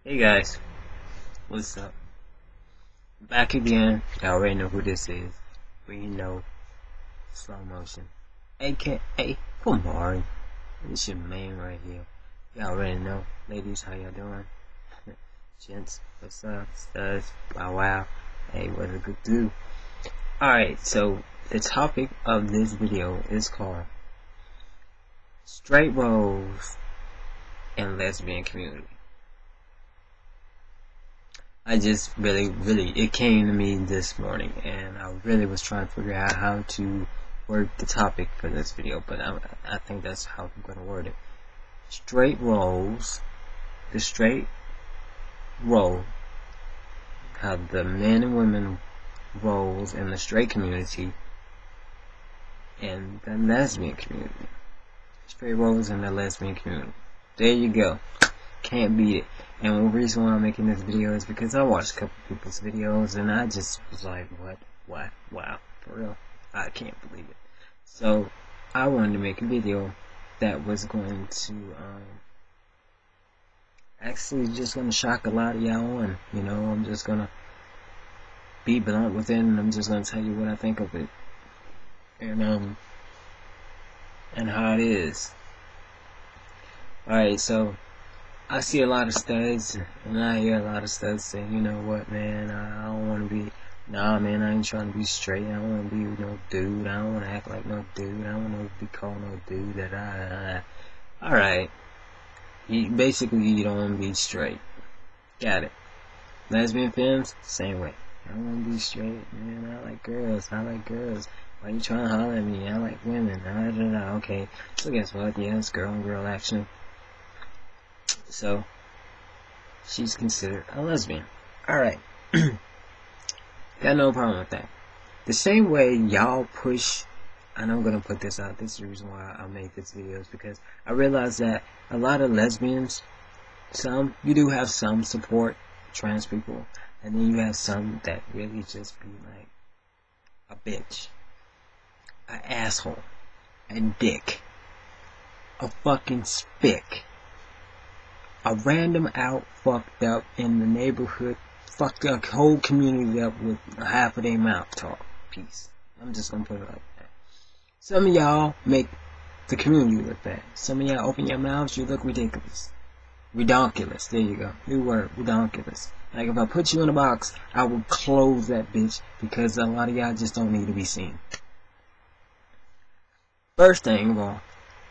Hey guys, what's up? Back again. Y'all already know who this is. We know slow motion, aka Kumari. This your man right here. Y'all already know. Ladies, how y'all doing? Gents, what's up? Studs, wow. Hey, what a good do. Alright, so the topic of this video is called Straight Roles in Lesbian Community. I just really, it came to me this morning, and I really was trying to figure out how to word the topic for this video, but I think that's how I'm going to word it. Straight roles, the straight role, how the men and women roles in the straight community and the lesbian community. Straight roles in the lesbian community. There you go. Can't beat it. And the reason why I'm making this video is because I watched a couple people's videos and I just was like, what, wow, for real, I can't believe it. So I wanted to make a video that was going to actually just going to shock a lot of y'all, and you know, I'm just going to be blunt with it, and I'm just going to tell you what I think of it, and how it is. Alright, so I see a lot of studs, and I hear a lot of studs saying, you know what, man, I don't want to be, nah, man, I ain't trying to be straight, I don't want to be no dude, I don't want to act like no dude, I don't want to be called no dude, alright, basically, you don't want to be straight, got it. Lesbian femmes, same way, I don't want to be straight, man, I like girls, why you trying to holler at me, I like women, okay, so guess what, yeah, it's girl on girl action. So, she's considered a lesbian. Alright. Got no problem with that. The same way y'all push, and I'm gonna put this out, this is the reason why I made this video, is because I realize that a lot of lesbians, you do have some support trans people, and then you have some that really just be like a bitch, an asshole, a dick, a fucking spick, a random out fucked up in the neighborhood, fucked the whole community up with half of their mouth talk. Peace. I'm just gonna put it like that. Some of y'all make the community look bad. Some of y'all open your mouths, you look ridiculous. Redonkulous. There you go. New word. Redonkulous. Like if I put you in a box, I will close that bitch because a lot of y'all just don't need to be seen. First thing of all,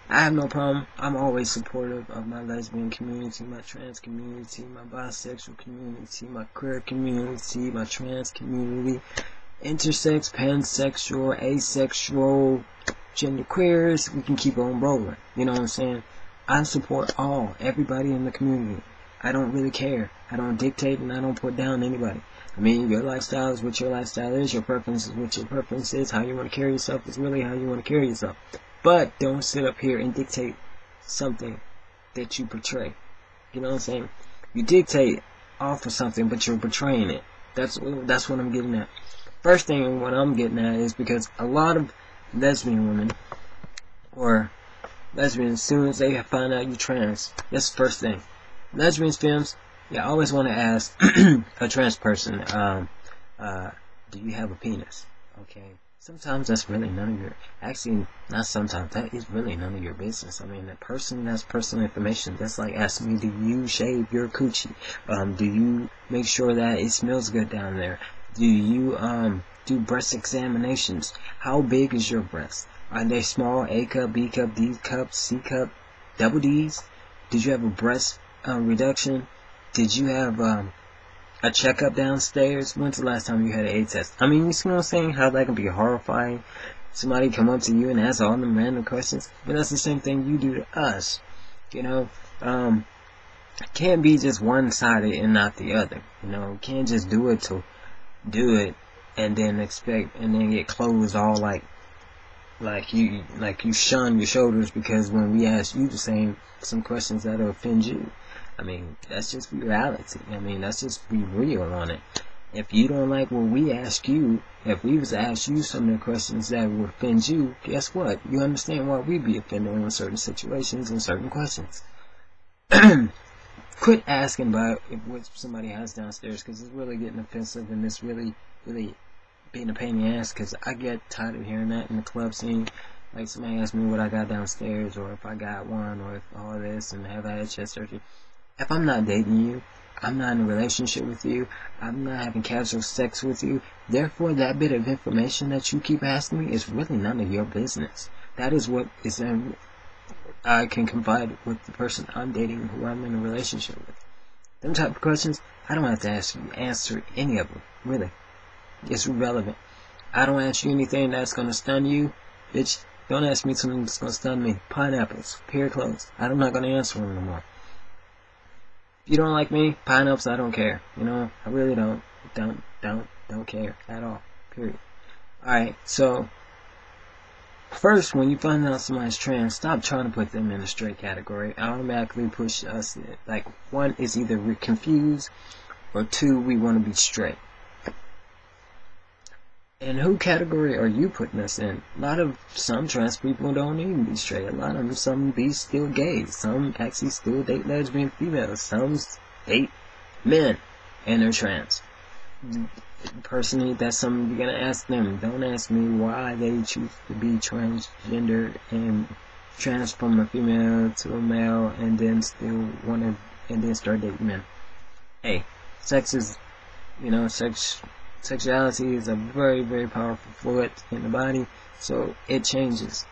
I have no problem. I'm always supportive of my lesbian community, my trans community, my bisexual community, my queer community, my trans community, intersex, pansexual, asexual, genderqueers. We can keep on rolling. You know what I'm saying? I support everybody in the community. I don't really care. I don't dictate and I don't put down anybody. I mean, your lifestyle is what your lifestyle is. Your preference is what your preference is. How you want to carry yourself is really how you want to carry yourself. But don't sit up here and dictate something that you portray. You know what I'm saying? You dictate off of something, but you're portraying it. That's what I'm getting at. First thing what I'm getting at is because a lot of lesbian women or lesbians, as soon as they find out you're trans, that's the first thing. Lesbians, films, you always want to ask a trans person, do you have a penis? Okay. Sometimes that's really none of your, actually, not sometimes, that is really none of your business. I mean, that's personal information. That's like asking me, do you shave your coochie? Do you make sure that it smells good down there? Do you, do breast examinations? How big is your breast? Are they small, A cup, B cup, D cup, C cup, double D's? Did you have a breast, reduction? Did you have, a checkup downstairs? When's the last time you had an AIDS test? I mean, you see what I'm saying? How that can be horrifying. Somebody come up to you and ask all them random questions. But that's the same thing you do to us. You know, can't be just one-sided and not the other. You know, can't just do it to do it and then expect and then get closed all like you shun your shoulders because when we ask you some questions that'll offend you. I mean, that's just reality. I mean, that's just be real on it. If you don't like what we ask you, if we was to ask you some of the questions that would offend you, guess what? You understand why we be offended in certain situations and certain questions. quit asking about what somebody has downstairs, because it's really getting offensive, and it's really being a pain in the ass, because I get tired of hearing that in the club scene. Like, somebody asks me what I got downstairs, or if I got one, or if all this, and have I had chest surgery. If I'm not dating you, I'm not in a relationship with you, I'm not having casual sex with you, therefore that bit of information that you keep asking me is really none of your business. That is what is I can confide with the person I'm dating, who I'm in a relationship with. Them type of questions, I don't have to answer any of them, really. It's irrelevant. I don't ask you anything that's going to stun you, bitch. Don't ask me something that's going to stun me. Pineapples, period, closed. I'm not going to answer them no more. If you don't like me, pineapples, I don't care. You know, I really don't care at all, period. Alright, so first, when you find out somebody's trans, stop trying to put them in a straight category. Automatically push us, like, one is either we're confused, or two, we want to be straight. And who category are you putting us in? Some trans people don't even be straight. Some be still gay. Some actually still date lesbian females. Some date men and they're trans. Personally, that's something you're gonna ask them. Don't ask me why they choose to be transgender and trans from a female to a male, and then start dating men. Hey, sex is, sexuality is a very, very powerful fluid in the body, so it changes.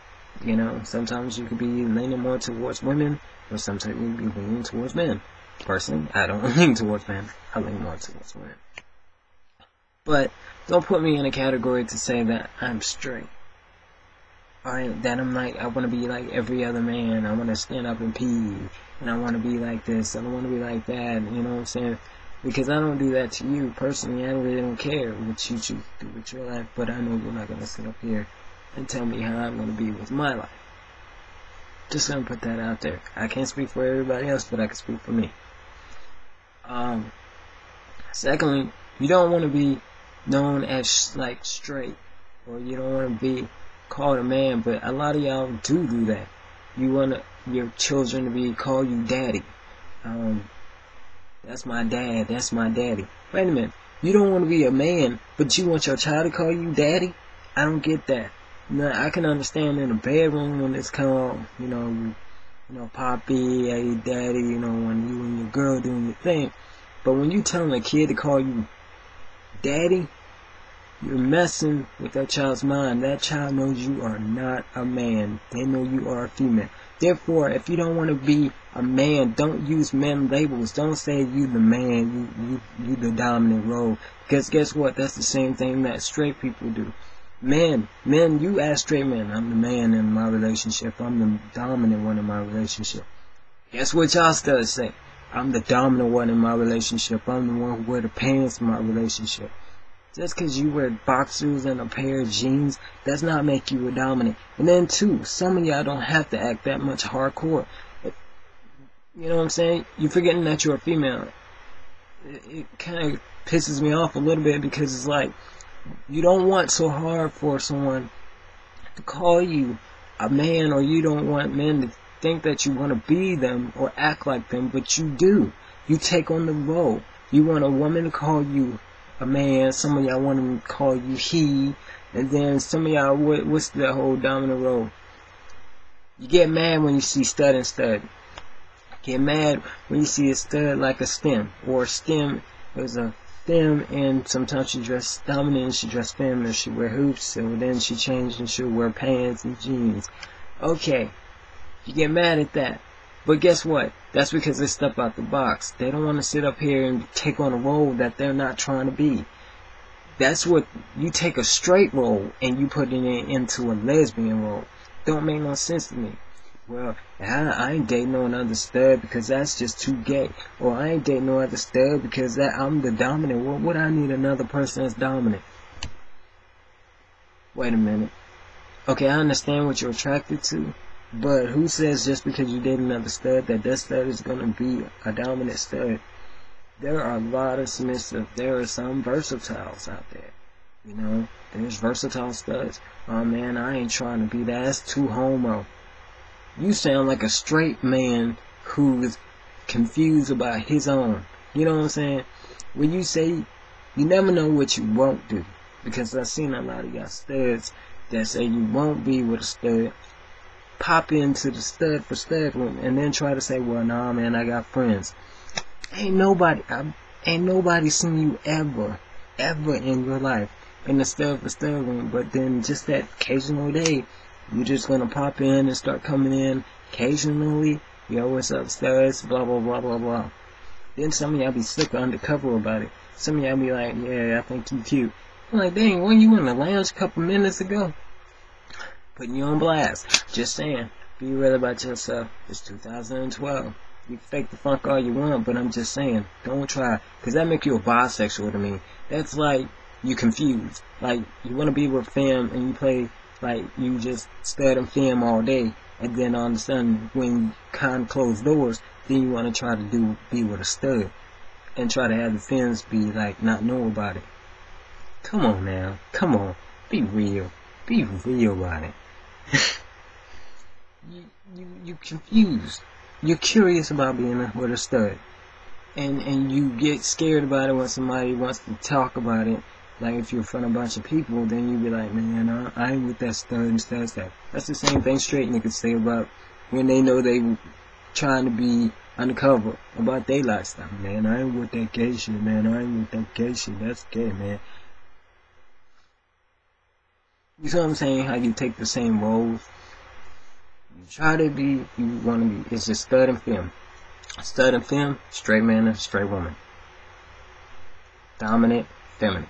Sometimes you could be leaning more towards women, or sometimes you could be leaning towards men. Personally, I don't lean towards men. I lean more towards women. But don't put me in a category to say that I'm straight. Alright, that I'm like, I want to be like every other man. I want to stand up and pee, and I want to be like this. I don't want to be like that. You know what I'm saying? Because I don't do that to you personally. I really don't care what you choose to do with your life, but I know you're not going to sit up here and tell me how I'm going to be with my life. Just going to put that out there. I can't speak for everybody else, but I can speak for me. Secondly, you don't want to be known as like straight, or you don't want to be called a man, but a lot of y'all do that. You want your children to call you daddy. That's my dad, that's my daddy. Wait a minute, you don't want to be a man, but you want your child to call you daddy? I don't get that. Now, I can understand in the bedroom when it's called, poppy, hey, daddy, when you and your girl doing your thing. But when you telling a kid to call you daddy, you're messing with that child's mind. That child knows you are not a man. They know you are a female. Therefore, if you don't want to be a man, don't use men labels. Don't say you the man, you the dominant role. Because guess what? That's the same thing that straight people do. Men, you ask straight men, I'm the man in my relationship. I'm the dominant one in my relationship. Guess what y'all studs say? I'm the dominant one in my relationship. I'm the one who wear the pants in my relationship. Just because you wear boxers and a pair of jeans, does not make you a dominant. And then two, some of y'all don't have to act that much hardcore. You know what I'm saying? You're forgetting that you're a female. It kind of pisses me off a little bit, because it's like, you don't want so hard for someone to call you a man, or you don't want men to think that you want to be them or act like them, but you do. You take on the role. You want a woman to call you a man, some of y'all want him to call you he, and then some of y'all, what's the whole dominant role? You get mad when you see stud and stud. Get mad when you see a stud like a stem, or a stem is a stem, and sometimes she dress dominant and she dress feminine, she wear hoops, so then she changed and she'll wear pants and jeans. Okay, you get mad at that. But guess what? That's because they step out the box. They don't want to sit up here and take on a role that they're not trying to be. That's what, you take a straight role and you put it into a lesbian role. Don't make no sense to me. Well, I ain't dating no other stud because that's just too gay. Or I ain't dating no other stud because I'm the dominant. Well, would I need another person that's dominant? Wait a minute. Okay, I understand what you're attracted to. But who says just because you date another stud that stud is going to be a dominant stud? There are a lot of submissive. There are some versatiles out there. There's versatile studs. Oh man, I ain't trying to be that. That's too homo. You sound like a straight man who's confused about his own. You know what I'm saying? When you say, you never know what you won't do. Because I've seen a lot of y'all studs that say you won't be with a stud, pop into the stud for stud room, and then try to say, well, nah, man, I got friends. Ain't nobody seen you ever in your life in the stud for stud room, but then just that occasional day, you're just gonna pop in and start coming in occasionally. Yo, what's up, studs? Blah, blah, blah, blah, blah. Then some of y'all be sick undercover about it. Some of y'all be like, yeah, I think you cute. I'm like, dang, weren't you in the lounge a couple minutes ago? Putting you on blast. Just saying, be real about yourself. It's 2012. You can fake the funk all you want, but I'm just saying, don't try. Because that make you a bisexual to me. That's like, you confused. Like, you want to be with femme and you play like you just stud and femme all day. And then all of a sudden, when you kind of close doors, then you want to try to be with a stud. And try to have the femmes be like, not know about it. Come on now. Come on. Be real. Be real about it. you confused. You're curious about being with a stud. And you get scared about it when somebody wants to talk about it. Like if you're in front of a bunch of people, then you be like, man, I ain't with that stud and stuff. That's the same thing straight niggas say about when they know they trying to be undercover about their lifestyle. Man, I ain't with that gay shit, man. I ain't with that gay shit. That's gay, man. You see what I'm saying? How you take the same roles. You try to be, you want to be. It's just stud and femme. Stud and femme, straight man and straight woman. Dominant, feminine.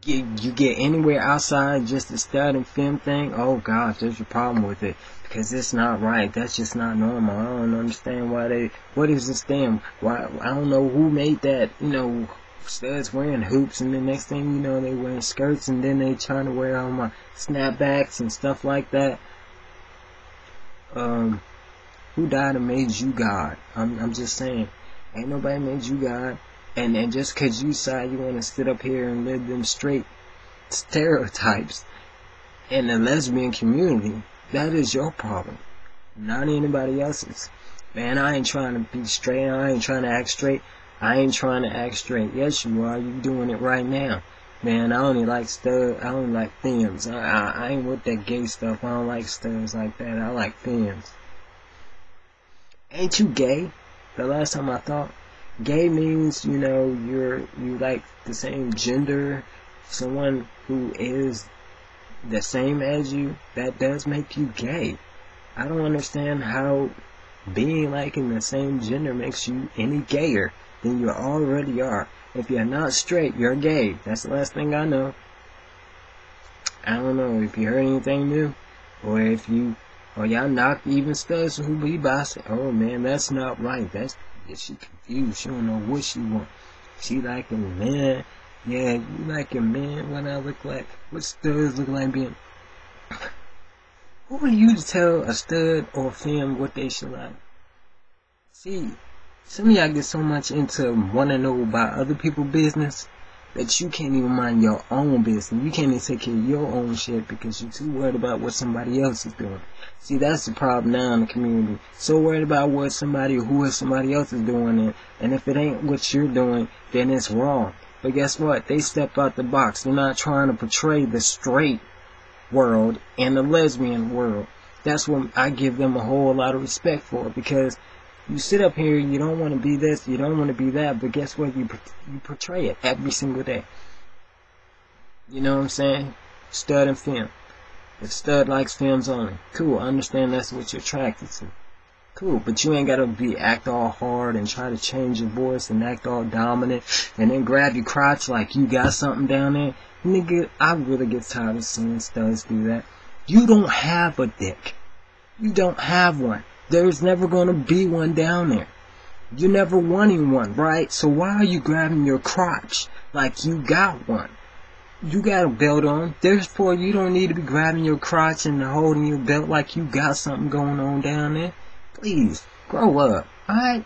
You get anywhere outside just the stud and femme thing, oh gosh, there's a problem with it. Because it's not right. That's just not normal. I don't understand why what is this thing? Why, I don't know who made that, studs wearing hoops, and the next thing you know, they wearing skirts, and then they trying to wear all my snapbacks and stuff like that. Who died and made you God? I'm just saying, ain't nobody made you God. And just cause you decide you want to sit up here and live them straight stereotypes in the lesbian community, that is your problem, not anybody else's. Man, I ain't trying to be straight. I ain't trying to act straight. I ain't trying to act straight. Yes, you are. You doing it right now. Man, I only like stud. I only like femmes. I ain't with that gay stuff. I don't like studs like that. I like femmes. Ain't you gay? The last time I thought, gay means, you like the same gender. Someone who is the same as you, that does make you gay. I don't understand how being like in the same gender makes you any gayer than you already are. If you're not straight, you're gay. That's the last thing I know. I don't know if you heard anything new, or if y'all knocked even studs who be bisexual. Oh man, that's not right. She confused. She don't know what she want. She liking men. Yeah, you liking men. What I look like? What studs look like being? Who are you to tell a stud or a femme what they should like? See, some of y'all get so much into want to know about other people's business that you can't even mind your own business. You can't even take care of your own shit because you're too worried about what somebody else is doing. See, that's the problem now in the community. So worried about what somebody else is doing, and if it ain't what you're doing, then it's wrong. But guess what? They step out the box. They're not trying to portray the straight world and the lesbian world. That's what I give them a whole lot of respect for, because you sit up here, you don't want to be this, you don't want to be that, but guess what? You portray it every single day. You know what I'm saying? Stud and femme. If stud likes femmes only, cool, I understand that's what you're attracted to. Cool, but you ain't gotta act all hard and try to change your voice and act all dominant and then grab your crotch like you got something down there. Nigga, I really get tired of seeing studs do that. You don't have a dick. You don't have one. There's never gonna be one down there. You never wanted one, right? So why are you grabbing your crotch like you got one? You got a belt on. Therefore, you don't need to be grabbing your crotch and holding your belt like you got something going on down there. Please, grow up, alright?